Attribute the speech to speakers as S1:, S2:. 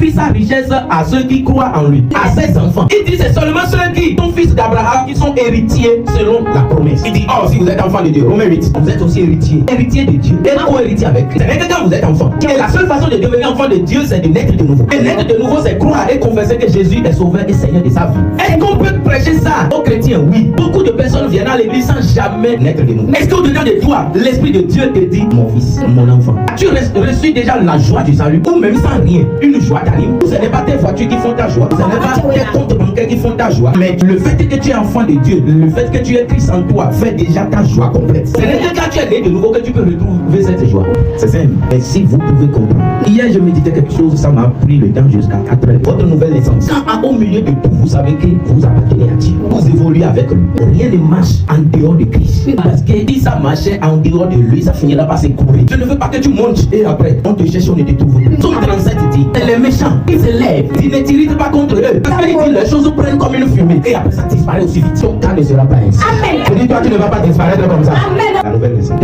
S1: pris sa richesse à ceux qui croient en lui, à ses enfants. Il dit c'est seulement ceux qui sont fils d'Abraham qui sont héritiers selon la promesse. Il dit oh, si vous êtes enfant de Dieu, Romains 8, vous êtes aussi héritier de Dieu. Et co-héritier avec Christ. C'est que quand vous êtes enfant. Et la seule façon de devenir enfant de Dieu, c'est de naître de nouveau. Et naître de nouveau, c'est croire et confesser que Jésus est sauveur et Seigneur de sa vie. Est-ce qu'on peut prêcher ça aux chrétiens? Oui. Beaucoup de personnes viennent à l'église sans jamais naître de nouveau. Est-ce qu'au-dedans de toi, l'Esprit de Dieu te dit mon fils, mon enfant, as-tu reçu déjà la joie du salut? Ou même sans rien, une joie t'anime? Ce n'est pas tes voitures qui font ta joie, ce n'est pas tes comptes bancaires qui font ta joie, mais le fait que tu es enfant de Dieu, le fait que tu es Christ en toi, fait déjà ta joie complète. Ce n'est que quand tu es né de nouveau que tu peux retrouver cette joie. C'est simple. Mais si vous pouvez comprendre. Hier, je méditais quelque chose, ça m'a pris le temps jusqu'à 4 heures. Votre nouvelle naissance. Quand au milieu de tout, vous savez que vous appartenez à Dieu. Vous évoluez avec lui. Rien ne marche en dehors de Christ. Parce que si ça marchait en dehors de lui, ça finira par s'écrouler. Je ne veux pas que tu montes et après, on te cherche, on ne te trouve pas. Psaume 37 dit, les méchants, ils se lèvent, ils ne t'irritent pas contre eux. Parce qu'il dit, les choses prennent comme une fumée. Et après, ça disparaît aussi vite. Ton cas ne sera pas ainsi. Amen. Je dis, toi, tu ne vas pas disparaître comme ça. Amen. La nouvelle naissance.